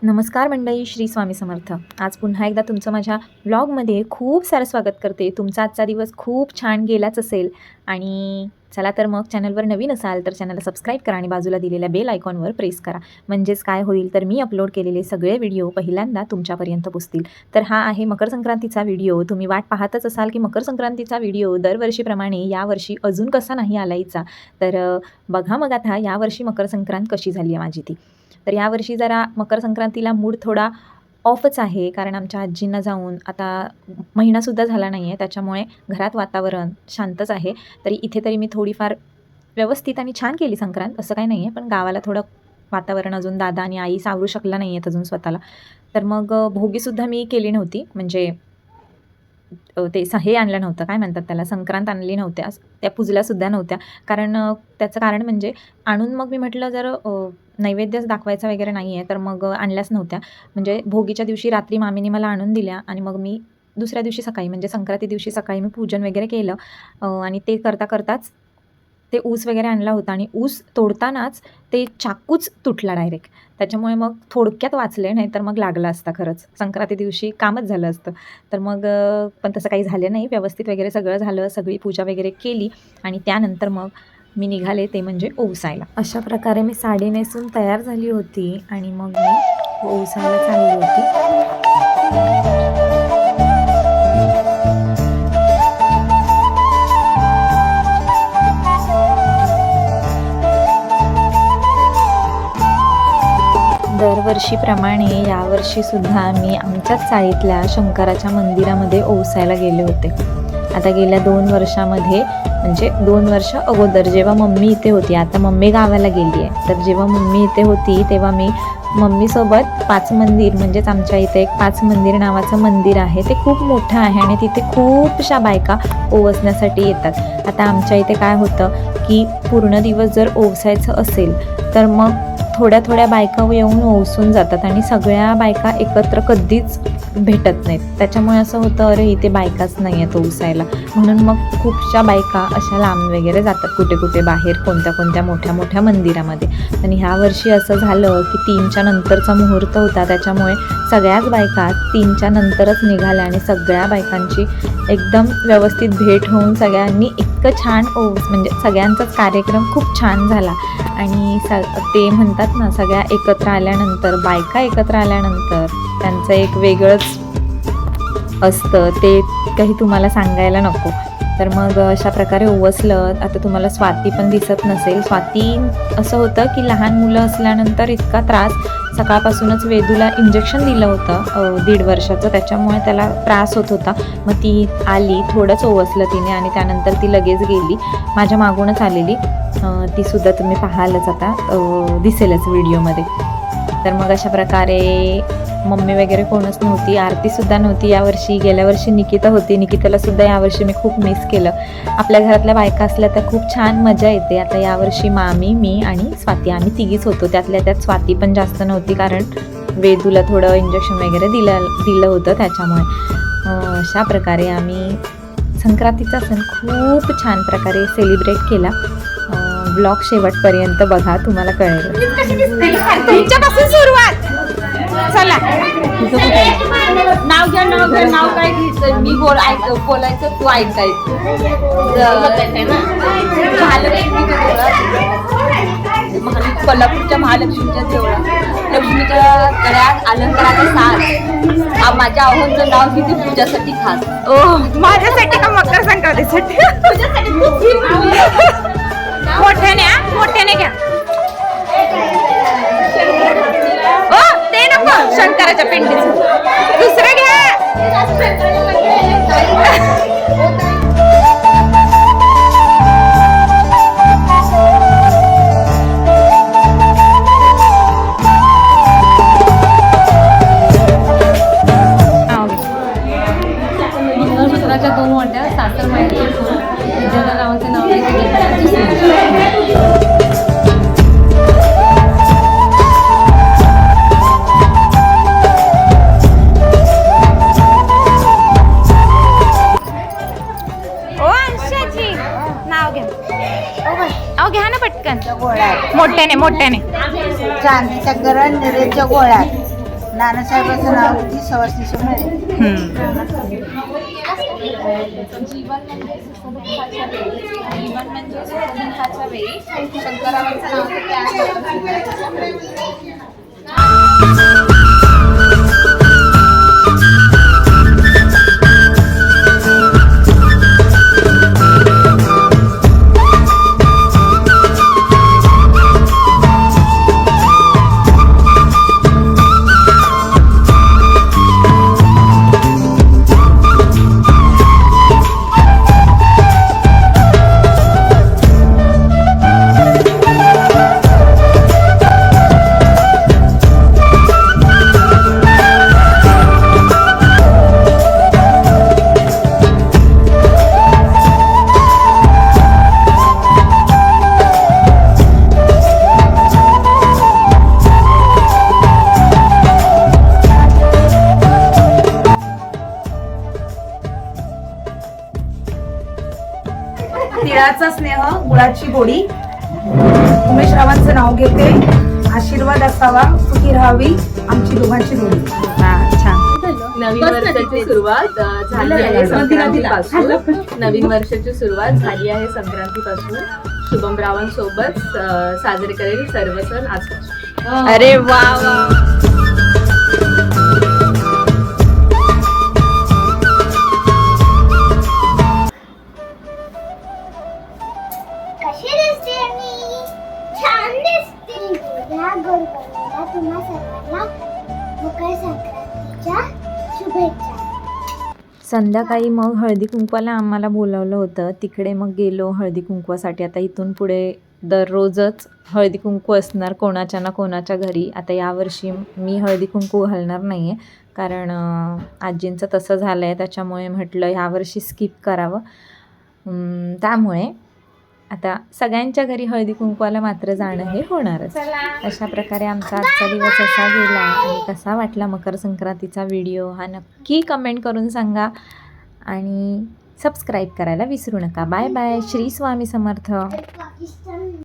नमस्कार मंडळी, श्री स्वामी समर्थ. आज पुन्हा एकदा तुमचं माझ्या व्लॉगमध्ये खूप सारं स्वागत करते. तुमचा आजचा दिवस खूप छान गेलाच असेल आणि चला तर मग चॅनलवर नवीन असाल तर चॅनलला सबस्क्राईब करा आणि बाजूला दिलेल्या बेल आयकॉनवर प्रेस करा. म्हणजेच काय होईल तर मी अपलोड केलेले सगळे व्हिडिओ पहिल्यांदा तुमच्यापर्यंत पोहोचतील. तर हा आहे मकर संक्रांतीचा व्हिडिओ. तुम्ही वाट पाहतच असाल की मकर संक्रांतीचा व्हिडिओ दरवर्षीप्रमाणे यावर्षी अजून कसा नाही आलायचा. तर बघा मग आता यावर्षी मकर संक्रांत कशी झाली आहे माझी ती. तर यावर्षी जरा मकर संक्रांतीला मूड थोडा ऑफच आहे, कारण आमच्या आजींना जाऊन आता महिनासुद्धा झाला नाही आहे. त्याच्यामुळे घरात वातावरण शांतच आहे. तरी इथे तरी मी थोडीफार व्यवस्थित आणि छान केली संक्रांत, असं काही नाही आहे. पण गावाला थोडं वातावरण अजून दादा आणि आई सावरू शकला नाही आहेत अजून स्वतःला. तर मग भोगीसुद्धा मी केली नव्हती. म्हणजे ते हे आणलं नव्हतं, काय म्हणतात त्याला, संक्रांत आणली नव्हत्या, त्या पुजल्यासुद्धा नव्हत्या. कारण त्याचं कारण म्हणजे आणून मग मी म्हटलं जर नैवेद्यच दाखवायचा वगैरे नाही आहे तर मग आणल्याच नव्हत्या. म्हणजे भोगीच्या दिवशी रात्री मामीने मला आणून दिल्या आणि मग मी दुसऱ्या दिवशी सकाळी म्हणजे संक्रांती दिवशी सकाळी मी पूजन वगैरे केलं. आणि ते करता करताच ते ऊस वगैरे आणला होता आणि ऊस तोडतानाच ते चाकूच तुटला डायरेक्ट. त्याच्यामुळे मग थोडक्यात वाचले, नाही तर मग लागला असता खरंच. संक्रांती दिवशी कामच झालं असतं. तर मग पण तसं काही झालं नाही. व्यवस्थित वगैरे सगळं झालं. सगळी पूजा वगैरे केली आणि त्यानंतर मग मी निघाले ते म्हणजे ओवसायला. अशा प्रकारे मी साडी नेसून तयार झाली होती आणि मग मी ओवसायला चालली होती. दरवर्षीप्रमाणे यावर्षीसुद्धा मी आमच्याच चाळीतल्या शंकराच्या मंदिरामध्ये ओवसायला गेले होते. आता गेल्या 2 वर्षामध्ये म्हणजे 2 वर्ष अगोदर जेव्हा मम्मी इथे होती, आता मम्मी गावाला गेली आहे, तर जेव्हा मम्मी इथे होती तेव्हा मी मम्मीसोबत 5 मंदिर, म्हणजेच आमच्या इथे एक 5 मंदिर नावाचं मंदिर आहे. ते खूप मोठं आहे आणि तिथे खूपशा बायका ओवसण्यासाठी येतात. आता आमच्या इथे काय होतं की पूर्ण दिवस जर ओवसायचं असेल तर मग थोड्या थोड्या बायका येऊन ओवसून जातात आणि सगळ्या बायका एकत्र कधीच भेटत नाहीत. त्याच्यामुळे असं होतं, अरे इथे बायकाच नाही आहेत ओवसायला, म्हणून मग खूपशा बायका अशा लांब वगैरे जातात कुठे कुठे बाहेर कोणत्या कोणत्या मोठ्या मोठ्या मंदिरामध्ये. आणि ह्या वर्षी असं झालं की 3च्या नंतरचा मुहूर्त होता, त्याच्यामुळे सगळ्याच बायका 3च्या नंतरच निघाल्या आणि सगळ्या बायकांची एकदम व्यवस्थित भेट होऊन सगळ्यांनी इतकं छान म्हणजे सगळ्यांचाच कार्यक्रम खूप छान झाला. आणि ते म्हणतात ना, सगळ्या एकत्र आल्यानंतर, बायका एकत्र आल्यानंतर त्यांचं एक वेगळंच असतं, ते काही तुम्हाला सांगायला नको. तर मग अशा प्रकारे ओवसलं. आता तुम्हाला स्वाती पण दिसत नसेल. स्वाती असं होतं की लहान मुलं असल्यानंतर इतका त्रास, सकाळपासूनच वेदूला इंजेक्शन दिलं होतं 1.5 वर्षाचं, त्याच्यामुळे त्याला त्रास होत होता. मग ती आली, थोडंच ओवसलं तिने आणि त्यानंतर ती लगेच गेली. माझ्या मागूनच आलेली. तीसुद्धा तुम्ही पाहालच, आता दिसेलच व्हिडिओमध्ये. तर मग अशा प्रकारे मम्मी वगैरे कोणच नव्हती, आरतीसुद्धा नव्हती यावर्षी. गेल्या वर्षी निकिता होती. निकितालासुद्धा यावर्षी मी खूप मिस केलं. आपल्या घरातल्या बायका असल्या तर खूप छान मजा येते. आता यावर्षी मामी, मी आणि स्वाती आम्ही तिघीच होतो. त्यातल्या त्यात स्वाती पण जास्त नव्हती, कारण वेदूला थोडं इंजेक्शन वगैरे दिलं होतं त्याच्यामुळे. अशा प्रकारे आम्ही संक्रांतीचा सण खूप छान प्रकारे सेलिब्रेट केला. ब्लॉग शेवटपर्यंत बघा, तुम्हाला कळेल. तुमच्यापासून सुरुवात. चला, नाव घ्या. नाव काय घ्यायचं? मी बोलायचं, तू ऐकायचं. कोल्हापूरच्या महालक्ष्मीच्या देवळात लक्ष्मीच्या गळ्यात अलंकाराचा साज. माझ्या आव्हानचं नाव किती पूजासाठी खास. माझ्यासाठी का मकर संक्रांतीसाठी? मोठ्याने घ्या. ते नको, शंकराच्या पिंडीचं दुसरं घ्या. मंगळसूत्राच्या 2 वाट्या, सासर माहिती पूजेला नावाचे नाव घ्या ना पटकन. मोठ्याने चांदीच्या गरण निरेच्या गोळ्यात नानासाहेबाचं नाव होती सवासणी समोर. जीवन म्हणजे सुखदुःखाच्या वेळी, जीवन म्हणजे सुखदुःखाच्या वेळी शंकराबाईचं नाव ते तिळाचा स्नेह गुळाची गोडी. उमेश रावांचं नाव घेते. आशीर्वाद असावा, सुखी राहावी आमची दोघांची जोडी. नवीन वर्षाची सुरुवात झाली आहे संक्रांतीपासून. नवीन वर्षाची सुरुवात झाली आहे संक्रांतीपासून. शुभम रावांसोबत साजरे करेल सर्व सण आजपासून. अरे वा वा. कशी दिसते मी? छान दिसते. या गोरगरिबाला तुम्हा सर्वांना मकर संक्रांतीच्या शुभेच्छा. संध्याकाळी मग हळदी कुंकवाला आम्हाला बोलावलं होतं. तिकडे मग गेलो हळदी कुंकवासाठी. आता इथून पुढे दररोजच हळदी कुंकू असणार कोणाच्या ना कोणाच्या घरी. आता यावर्षी मी हळदी कुंकू घालणार नाही आहे, कारण आजींचं तसं झालं आहे. त्याच्यामुळे म्हटलं ह्यावर्षी स्किप करावं. त्यामुळे आता सगळ्यांच्या घरी हळदी कुंकवाला मात्र जाणं हे होणारच. अशा प्रकारे आमचा आजचा दिवस असा गेला. आणि कसा वाटला मकर संक्रांतीचा व्हिडिओ हा नक्की कमेंट करून सांगा. आणि सबस्क्राईब करायला विसरू नका. Bye bye. श्री स्वामी समर्थ. पाकिस्तान